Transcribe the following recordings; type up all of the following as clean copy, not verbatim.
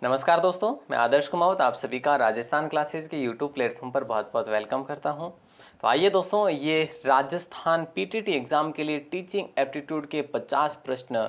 नमस्कार दोस्तों, मैं आदर्श कुमावत आप सभी का राजस्थान क्लासेस के यूट्यूब प्लेटफॉर्म पर बहुत बहुत वेलकम करता हूं। तो आइए दोस्तों, ये राजस्थान पीटीटी एग्ज़ाम के लिए टीचिंग एप्टीट्यूड के 50 प्रश्न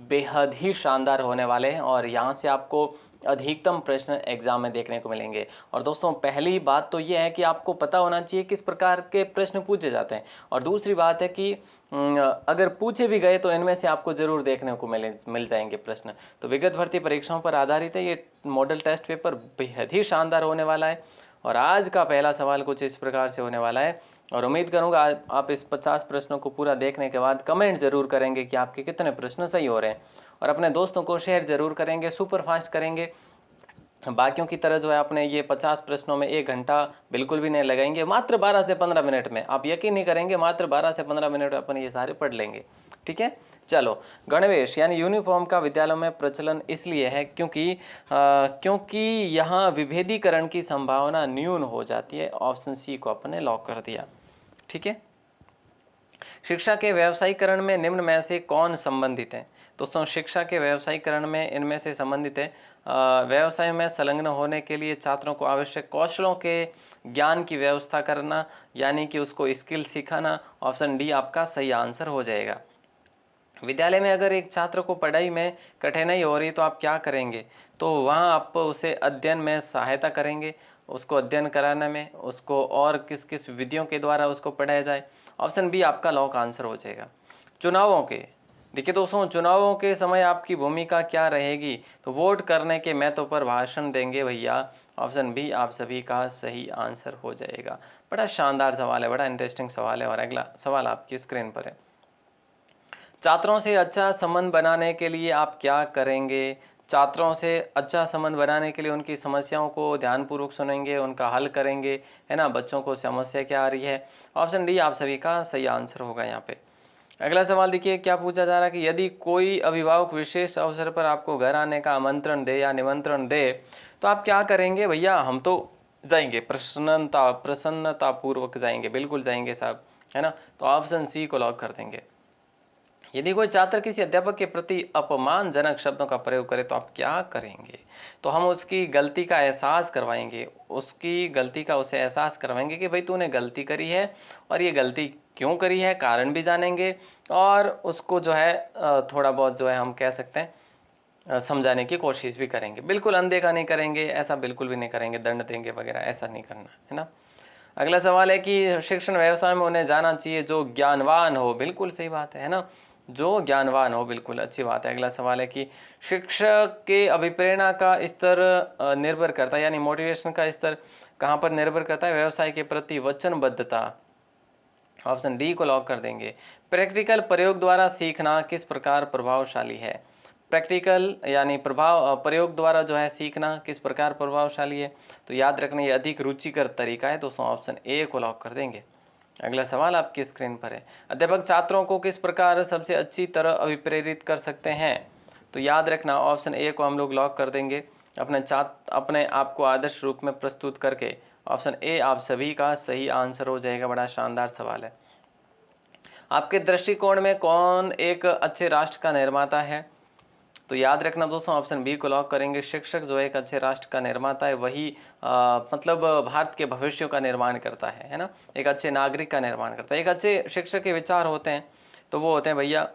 बेहद ही शानदार होने वाले हैं और यहाँ से आपको अधिकतम प्रश्न एग्जाम में देखने को मिलेंगे। और दोस्तों, पहली बात तो ये है कि आपको पता होना चाहिए किस प्रकार के प्रश्न पूछे जाते हैं, और दूसरी बात है कि अगर पूछे भी गए तो इनमें से आपको जरूर देखने को मिल जाएंगे प्रश्न। तो विगत भर्ती परीक्षाओं पर आधारित है ये मॉडल टेस्ट पेपर, बेहद ही शानदार होने वाला है। और आज का पहला सवाल कुछ इस प्रकार से होने वाला है, और उम्मीद करूंगा आप इस 50 प्रश्नों को पूरा देखने के बाद कमेंट जरूर करेंगे कि आपके कितने प्रश्न सही हो रहे हैं, और अपने दोस्तों को शेयर जरूर करेंगे, सुपर फास्ट करेंगे। बाकियों की तरह जो है अपने ये 50 प्रश्नों में 1 घंटा बिल्कुल भी नहीं लगाएंगे, मात्र 12 से 15 मिनट में, आप यकीन नहीं करेंगे, मात्र 12 से 15 मिनट में अपन ये सारे पढ़ लेंगे। ठीक है, चलो। गणवेश यानी यूनिफॉर्म का विद्यालयों में प्रचलन इसलिए है क्योंकि यहाँ विभेदीकरण की संभावना न्यून हो जाती है। ऑप्शन सी को अपन ने लॉक कर दिया। ठीक है, शिक्षा के व्यावसायीकरण में निम्न में से कौन संबंधित है? दोस्तों, शिक्षा के व्यावसायीकरण में इनमें से संबंधित है व्यवसाय में संलग्न होने के लिए छात्रों को आवश्यक कौशलों के ज्ञान की व्यवस्था करना, यानी कि उसको स्किल सिखाना। ऑप्शन डी आपका सही आंसर हो जाएगा। विद्यालय में अगर एक छात्र को पढ़ाई में कठिनाई हो रही तो आप क्या करेंगे? तो वहाँ आप उसे अध्ययन में सहायता करेंगे, उसको अध्ययन कराने में, उसको और किस किस विधियों के द्वारा उसको पढ़ाया जाए। ऑप्शन बी आपका लॉक आंसर हो जाएगा। चुनावों के, देखिए दोस्तों, चुनावों के समय आपकी भूमिका क्या रहेगी? तो वोट करने के महत्व पर भाषण देंगे भैया। ऑप्शन बी आप सभी का सही आंसर हो जाएगा। बड़ा शानदार सवाल है, बड़ा इंटरेस्टिंग सवाल है। और अगला सवाल आपकी स्क्रीन पर है। छात्रों से अच्छा संबंध बनाने के लिए आप क्या करेंगे? छात्रों से अच्छा संबंध बनाने के लिए उनकी समस्याओं को ध्यानपूर्वक सुनेंगे, उनका हल करेंगे, है ना। बच्चों को समस्या क्या आ रही है? ऑप्शन डी आप सभी का सही आंसर होगा यहाँ पे। अगला सवाल देखिए, क्या पूछा जा रहा है कि यदि कोई अभिभावक विशेष अवसर पर आपको घर आने का आमंत्रण दे या निमंत्रण दे तो आप क्या करेंगे? भैया हम तो जाएंगे, प्रसन्नता पूर्वक जाएंगे, बिल्कुल जाएंगे साहब, है ना। तो ऑप्शन सी को लॉक कर देंगे। यदि कोई छात्र किसी अध्यापक के प्रति अपमानजनक शब्दों का प्रयोग करे तो आप क्या करेंगे? तो हम उसकी गलती का एहसास करवाएंगे, उसकी गलती का उसे एहसास करवाएंगे कि भाई तूने गलती करी है, और ये गलती क्यों करी है, कारण भी जानेंगे, और उसको जो है थोड़ा बहुत जो है हम कह सकते हैं समझाने की कोशिश भी करेंगे। बिल्कुल अनदेखा नहीं करेंगे, ऐसा बिल्कुल भी नहीं करेंगे, दंड देंगे वगैरह, ऐसा नहीं करना है ना। अगला सवाल है कि शिक्षण व्यवसाय में उन्हें जाना चाहिए जो ज्ञानवान हो। बिल्कुल सही बात है ना, जो ज्ञानवान हो, बिल्कुल अच्छी बात है। अगला सवाल है कि शिक्षक के अभिप्रेरणा का स्तर निर्भर करता है, यानी मोटिवेशन का स्तर कहाँ पर निर्भर करता है? व्यवसाय के प्रति वचनबद्धता। ऑप्शन डी को लॉक कर देंगे। प्रैक्टिकल प्रयोग द्वारा सीखना किस प्रकार प्रभावशाली है? प्रैक्टिकल यानी प्रयोग द्वारा जो है सीखना किस प्रकार प्रभावशाली है? तो याद रखना, ये अधिक रुचिकर तरीका है दोस्तों। ऑप्शन ए को लॉक कर देंगे। अगला सवाल आपकी स्क्रीन पर है। अध्यापक छात्रों को किस प्रकार सबसे अच्छी तरह अभिप्रेरित कर सकते हैं? तो याद रखना, ऑप्शन ए को हम लोग लॉक कर देंगे। अपने आप को आदर्श रूप में प्रस्तुत करके। ऑप्शन ए आप सभी का सही आंसर हो जाएगा। बड़ा शानदार सवाल है। आपके दृष्टिकोण में कौन एक अच्छे राष्ट्र का निर्माता है? तो याद रखना दोस्तों, ऑप्शन बी को लॉक करेंगे। शिक्षक जो एक अच्छे राष्ट्र का निर्माता है, वही मतलब भारत के भविष्य का निर्माण करता है ना। एक अच्छे नागरिक का निर्माण करता है। एक अच्छे शिक्षक के विचार होते हैं, तो वो होते हैं भैया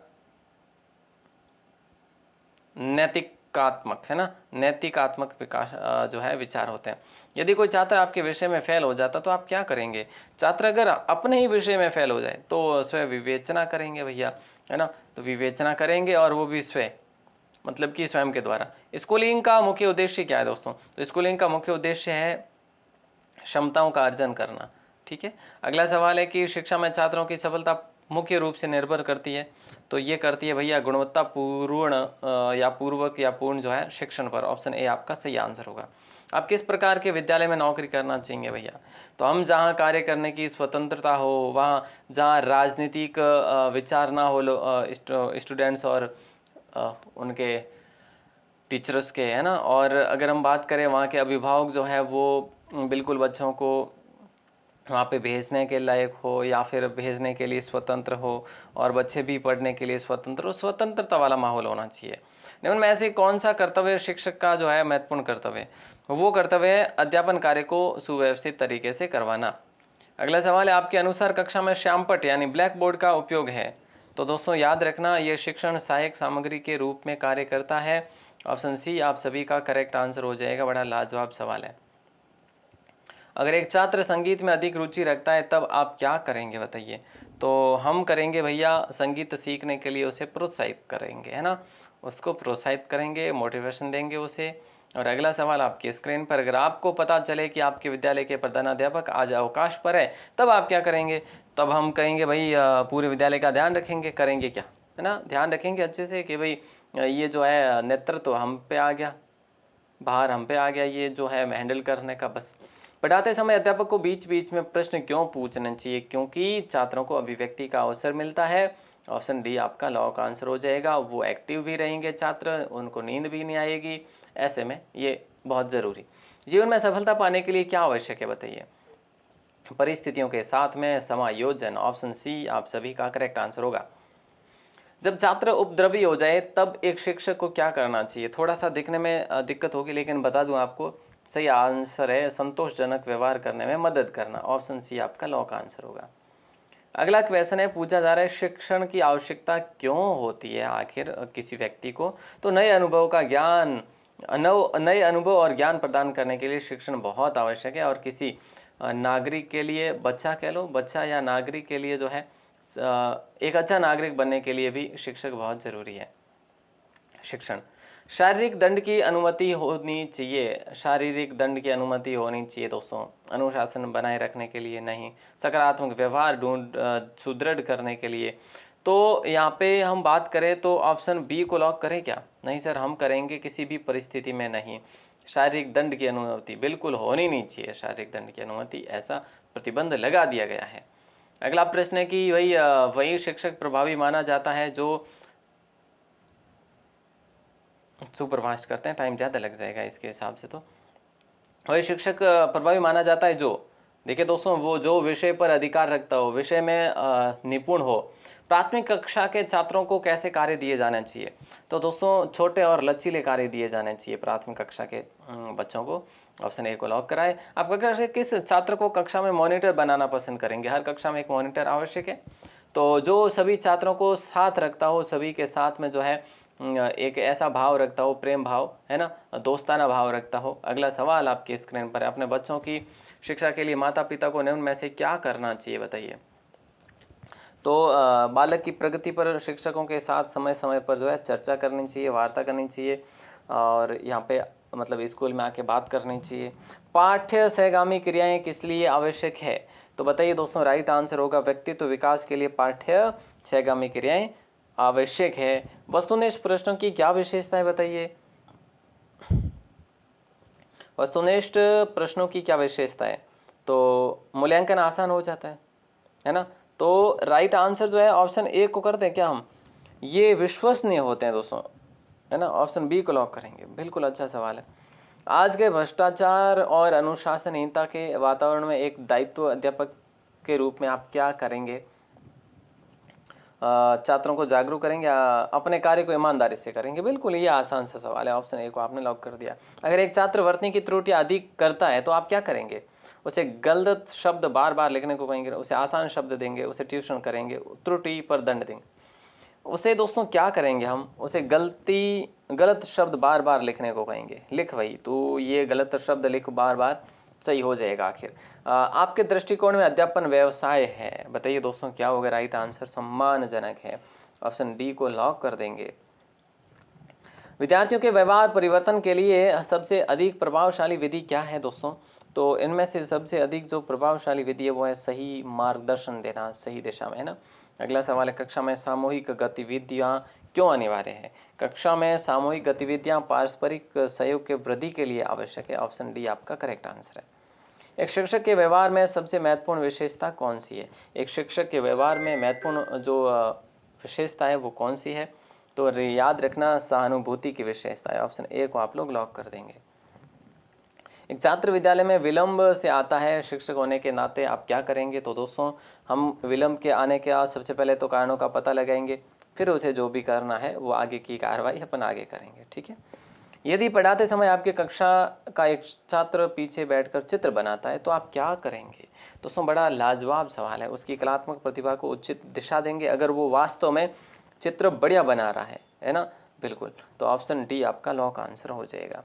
नैतिकात्मक, है ना। नैतिकात्मक विकास जो है विचार होते हैं। यदि कोई छात्र आपके विषय में फेल हो जाता तो आप क्या करेंगे? छात्र अगर अपने ही विषय में फेल हो जाए तो स्वयं विवेचना करेंगे भैया, है ना। तो विवेचना करेंगे, और वो भी स्वयं, मतलब कि स्वयं के द्वारा। स्कूलिंग का मुख्य उद्देश्य क्या है दोस्तों? तो स्कूलिंग का मुख्य उद्देश्य है क्षमताओं का अर्जन करना। ठीक है, अगला सवाल है कि शिक्षा में छात्रों की सफलता मुख्य रूप से निर्भर करती है। तो ये करती है भैया गुणवत्तापूर्ण या पूर्वक या पूर्ण जो है शिक्षण पर। ऑप्शन ए आपका सही आंसर होगा। आप किस प्रकार के विद्यालय में नौकरी करना चाहेंगे भैया? तो हम जहाँ कार्य करने की स्वतंत्रता हो, वहाँ जहाँ राजनीतिक विचार ना हो स्टूडेंट्स और उनके टीचर्स के, है ना। और अगर हम बात करें वहाँ के अभिभावक जो है वो बिल्कुल बच्चों को वहाँ पे भेजने के लायक हो, या फिर भेजने के लिए स्वतंत्र हो, और बच्चे भी पढ़ने के लिए स्वतंत्र हो, स्वतंत्रता वाला माहौल होना चाहिए। निम्न में ऐसे कौन सा कर्तव्य शिक्षक का जो है महत्वपूर्ण कर्तव्य है? वो कर्तव्य है अध्यापन कार्य को सुव्यवस्थित तरीके से करवाना। अगला सवाल है, आपके अनुसार कक्षा में श्यामपट्ट यानी ब्लैक बोर्ड का उपयोग है? तो दोस्तों याद रखना, ये शिक्षण सहायक सामग्री के रूप में कार्य करता है। ऑप्शन सी आप सभी का करेक्ट आंसर हो जाएगा। बड़ा लाजवाब सवाल है। अगर एक छात्र संगीत में अधिक रुचि रखता है तब आप क्या करेंगे बताइए? तो हम करेंगे भैया, संगीत सीखने के लिए उसे प्रोत्साहित करेंगे, है ना, उसको प्रोत्साहित करेंगे, मोटिवेशन देंगे उसे। और अगला सवाल आपकी स्क्रीन पर, अगर आपको पता चले कि आपके विद्यालय के प्रधानाध्यापक आज अवकाश पर है तब आप क्या करेंगे? तब हम कहेंगे भाई पूरे विद्यालय का ध्यान रखेंगे। करेंगे क्या, है ना, ध्यान रखेंगे अच्छे से कि भाई ये जो है नेतृत्व हम पे आ गया, भार हम पे आ गया, ये जो है हैंडल करने का। बस पढ़ाते समय अध्यापक को बीच बीच में प्रश्न क्यों पूछने चाहिए? क्योंकि छात्रों को अभिव्यक्ति का अवसर मिलता है। ऑप्शन डी आपका लॉ का आंसर हो जाएगा। वो एक्टिव भी रहेंगे छात्र, उनको नींद भी नहीं आएगी। ऐसे में ये बहुत ज़रूरी। जीवन में सफलता पाने के लिए क्या आवश्यक है बताइए? परिस्थितियों के साथ में समायोजन। ऑप्शन सी आप सभी का करेक्ट आंसर होगा। जब छात्र उपद्रवी हो जाए तब एक शिक्षक को क्या करना चाहिए? थोड़ा सा दिखने में दिक्कत होगी, लेकिन बता दूं आपको, सही आंसर है संतोषजनक व्यवहार करने में मदद करना। ऑप्शन सी आपका लॉ का आंसर होगा। अगला क्वेश्चन है, पूछा जा रहा है शिक्षण की आवश्यकता क्यों होती है आखिर किसी व्यक्ति को? तो नए अनुभव का ज्ञान, नए अनुभव और ज्ञान प्रदान करने के लिए शिक्षण बहुत आवश्यक है। और किसी नागरिक के लिए, बच्चा कह लो, बच्चा या नागरिक के लिए जो है एक अच्छा नागरिक बनने के लिए भी शिक्षक बहुत ज़रूरी है। शिक्षण, शारीरिक दंड की अनुमति होनी चाहिए, शारीरिक दंड की अनुमति होनी चाहिए दोस्तों, अनुशासन बनाए रखने के लिए नहीं, सकारात्मक व्यवहार सुदृढ़ करने के लिए। तो यहाँ पे हम बात करें तो ऑप्शन बी को लॉक करें क्या? नहीं सर, हम करेंगे किसी भी परिस्थिति में नहीं। शारीरिक दंड की अनुमति बिल्कुल होनी नहीं चाहिए, शारीरिक दंड की अनुमति, ऐसा प्रतिबंध लगा दिया गया है। अगला प्रश्न है कि भाई वही शिक्षक प्रभावी माना जाता है जो, सुपरफास्ट करते हैं, टाइम ज़्यादा लग जाएगा इसके हिसाब से। तो वही शिक्षक प्रभावी माना जाता है जो, देखिए दोस्तों, वो जो विषय पर अधिकार रखता हो, विषय में निपुण हो। प्राथमिक कक्षा के छात्रों को कैसे कार्य दिए जाने चाहिए? तो दोस्तों छोटे और लचीले कार्य दिए जाने चाहिए प्राथमिक कक्षा के बच्चों को। ऑप्शन ए को लॉक कराए। आप कक्षा से किस छात्र को कक्षा में मॉनिटर बनाना पसंद करेंगे? हर कक्षा में एक मॉनिटर आवश्यक है, तो जो सभी छात्रों को साथ रखता हो, सभी के साथ में जो है एक ऐसा भाव रखता हो, प्रेम भाव, है ना, दोस्ताना भाव रखता हो। अगला सवाल आपकी स्क्रीन पर है, अपने बच्चों की शिक्षा के लिए माता पिता को निम्न में से क्या करना चाहिए बताइए? तो बालक की प्रगति पर शिक्षकों के साथ समय समय पर जो है चर्चा करनी चाहिए, वार्ता करनी चाहिए, और यहाँ पे मतलब स्कूल में आके बात करनी चाहिए। पाठ्य सहगामी क्रियाएं किस लिए आवश्यक है? तो बताइए दोस्तों, राइट आंसर होगा व्यक्तित्व विकास के लिए पाठ्य सहगामी क्रियाएं आवश्यक है। वस्तुनिष्ठ प्रश्नों की क्या विशेषता है बताइए? वस्तुनिष्ठ प्रश्नों की क्या विशेषता है? तो मूल्यांकन आसान हो जाता है ना। तो राइट आंसर जो है ऑप्शन ए को करते हैं क्या हम? ये विश्वसनीय होते हैं दोस्तों, है ना। ऑप्शन बी को लॉक करेंगे। बिल्कुल अच्छा सवाल है। आज के भ्रष्टाचार और अनुशासनहीनता के वातावरण में एक दायित्व अध्यापक के रूप में आप क्या करेंगे? छात्रों को जागरूक करेंगे, अपने कार्य को ईमानदारी से करेंगे। बिल्कुल ये आसान सा सवाल है, ऑप्शन ए को आपने लॉक कर दिया। अगर एक छात्र वर्तनी की त्रुटियां अधिक करता है तो आप क्या करेंगे? उसे गलत शब्द बार बार लिखने को कहेंगे, उसे आसान शब्द देंगे, उसे ट्यूशन करेंगे, त्रुटि पर दंड देंगे। उसे दोस्तों क्या करेंगे हम? उसे गलत शब्द बार बार लिखने को कहेंगे। लिख भाई, तो ये गलत शब्द लिख बार बार, सही हो जाएगा आखिर। आपके दृष्टिकोण में अध्यापन व्यवसाय है, बताइए दोस्तों क्या होगा राइट आंसर? सम्मानजनक है। ऑप्शन डी को लॉक कर देंगे। विद्यार्थियों के व्यवहार परिवर्तन के लिए सबसे अधिक प्रभावशाली विधि क्या है दोस्तों? तो इनमें से सबसे अधिक जो प्रभावशाली विधि है वो है सही मार्गदर्शन देना, सही दिशा में, है ना। अगला सवाल है, कक्षा में सामूहिक गतिविधियां क्यों अनिवार्य है? कक्षा में सामूहिक गतिविधियां पारस्परिक सहयोग के वृद्धि के लिए आवश्यक है। ऑप्शन डी आपका करेक्ट आंसर है। एक शिक्षक के व्यवहार में सबसे महत्वपूर्ण विशेषता कौन सी है? एक शिक्षक के व्यवहार में महत्वपूर्ण जो विशेषता है वो कौन सी है? तो याद रखना, सहानुभूति की विशेषता है। ऑप्शन ए को आप लोग लॉक कर देंगे। एक छात्र विद्यालय में विलंब से आता है, शिक्षक होने के नाते आप क्या करेंगे? तो दोस्तों हम विलंब के आने के सबसे पहले तो कारणों का पता लगाएंगे, फिर उसे जो भी करना है वो आगे की कार्रवाई अपन आगे करेंगे। ठीक है। यदि पढ़ाते समय आपके कक्षा का एक छात्र पीछे बैठकर चित्र बनाता है तो आप क्या करेंगे? दोस्तों बड़ा लाजवाब सवाल है। उसकी कलात्मक प्रतिभा को उचित दिशा देंगे अगर वो वास्तव में चित्र बढ़िया बना रहा है ना? बिल्कुल। तो ऑप्शन डी आपका लॉक आंसर हो जाएगा।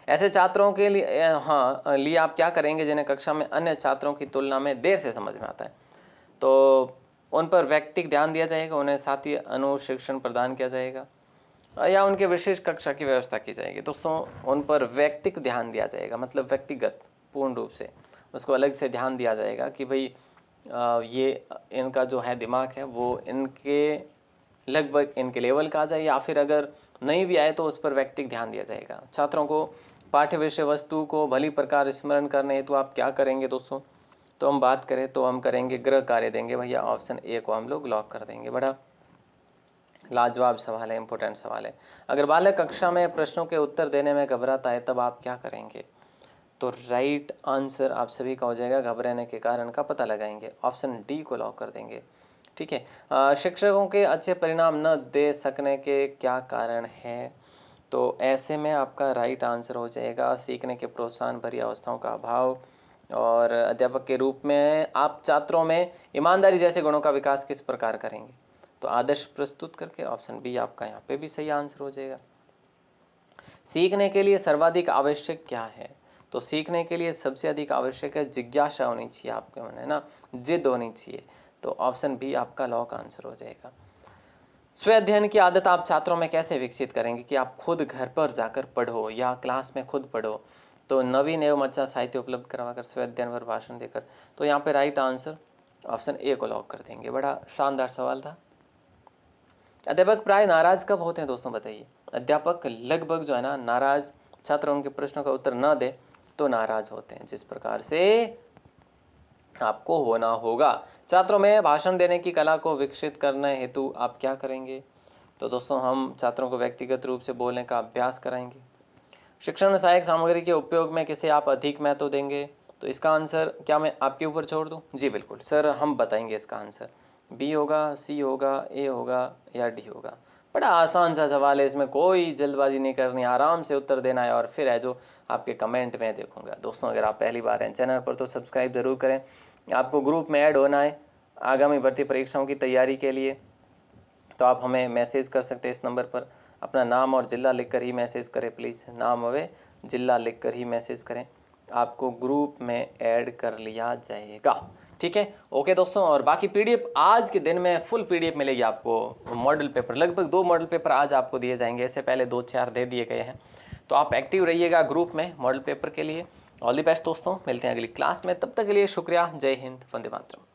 ऐसे छात्रों के लिए आप क्या करेंगे जिन्हें कक्षा में अन्य छात्रों की तुलना में देर से समझ में आता है? तो उन पर व्यक्तिगत ध्यान दिया जाएगा, उन्हें साथ ही अनुशिक्षण प्रदान किया जाएगा या उनके विशेष कक्षा की व्यवस्था की जाएगी। दोस्तों उन पर व्यक्तिगत ध्यान दिया जाएगा, मतलब व्यक्तिगत पूर्ण रूप से उसको अलग से ध्यान दिया जाएगा कि भाई ये इनका जो है दिमाग है वो इनके लगभग इनके लेवल का आ जाए, या फिर अगर नहीं भी आए तो उस पर व्यक्तिगत ध्यान दिया जाएगा। छात्रों को पाठ्य विषय वस्तु को भली प्रकार स्मरण करने हेतु आप क्या करेंगे दोस्तों? तो हम बात करें तो हम करेंगे गृह कार्य देंगे भैया। ऑप्शन ए को हम लोग लॉक कर देंगे। बड़ा लाजवाब सवाल है, इंपॉर्टेंट सवाल है। अगर बालक कक्षा में प्रश्नों के उत्तर देने में घबराता है तब आप क्या करेंगे? तो राइट आंसर आप सभी का हो जाएगा, घबराने के कारण का पता लगाएंगे। ऑप्शन डी को लॉक कर देंगे। ठीक है। शिक्षकों के अच्छे परिणाम न दे सकने के क्या कारण है? तो ऐसे में आपका राइट आंसर हो जाएगा सीखने के प्रोत्साहन भरी अवस्थाओं का अभाव, और अध्यापक के रूप में आप छात्रों में ईमानदारी जैसे गुणों का विकास किस प्रकार करेंगे? तो आदर्श प्रस्तुत करके। ऑप्शन बी आपका यहाँ पे भी सही आंसर हो जाएगा। सीखने के लिए सर्वाधिक आवश्यक क्या है? तो सीखने के लिए सबसे अधिक आवश्यक है जिज्ञासा होनी चाहिए आपके मन में ना, जिद होनी चाहिए। तो ऑप्शन बी आपका लॉक आंसर हो जाएगा। स्व अध्ययन की आदत आप छात्रों में कैसे विकसित करेंगे कि आप खुद घर पर जाकर पढ़ो या क्लास में खुद पढ़ो? तो नवीन एवं अच्छा साहित्य उपलब्ध करवाकर स्व अध्ययन पर भाषण देकर। तो यहाँ पे राइट आंसर ऑप्शन ए को लॉक कर देंगे। बड़ा शानदार सवाल था। अध्यापक प्राय नाराज कब होते हैं दोस्तों बताइए? अध्यापक लगभग जो है ना नाराज, छात्र उनके प्रश्नों का उत्तर न दे तो नाराज होते हैं, जिस प्रकार से आपको होना होगा। छात्रों में भाषण देने की कला को विकसित करने हेतु आप क्या करेंगे? तो दोस्तों हम छात्रों को व्यक्तिगत रूप से बोलने का अभ्यास कराएंगे। शिक्षण सहायक सामग्री के उपयोग में किसे आप अधिक महत्व देंगे? तो इसका आंसर क्या मैं आपके ऊपर छोड़ दूं? जी बिल्कुल सर, हम बताएंगे इसका आंसर। बी होगा, सी होगा, ए होगा या डी होगा? बड़ा आसान सा सवाल है, इसमें कोई जल्दबाजी नहीं करनी, आराम से उत्तर देना है और फिर है जो आपके कमेंट में देखूंगा। दोस्तों अगर आप पहली बार हैं चैनल पर तो सब्सक्राइब जरूर करें। आपको ग्रुप में ऐड होना है आगामी भर्ती परीक्षाओं की तैयारी के लिए, तो आप हमें मैसेज कर सकते हैं इस नंबर पर। अपना नाम और ज़िला लिखकर ही मैसेज करें प्लीज़, नाम व ज़िला लिखकर ही मैसेज करें, आपको ग्रुप में ऐड कर लिया जाएगा। ठीक है, ओके दोस्तों। और बाकी पीडीएफ आज के दिन में फुल पीडीएफ मिलेगी आपको। मॉडल पेपर लगभग 2 मॉडल पेपर आज आपको दिए जाएंगे, इससे पहले 2-4 दे दिए गए हैं। तो आप एक्टिव रहिएगा ग्रुप में मॉडल पेपर के लिए। ऑल द बेस्ट दोस्तों, मिलते हैं अगली क्लास में, तब तक के लिए शुक्रिया। जय हिंद, वंदे मातरम।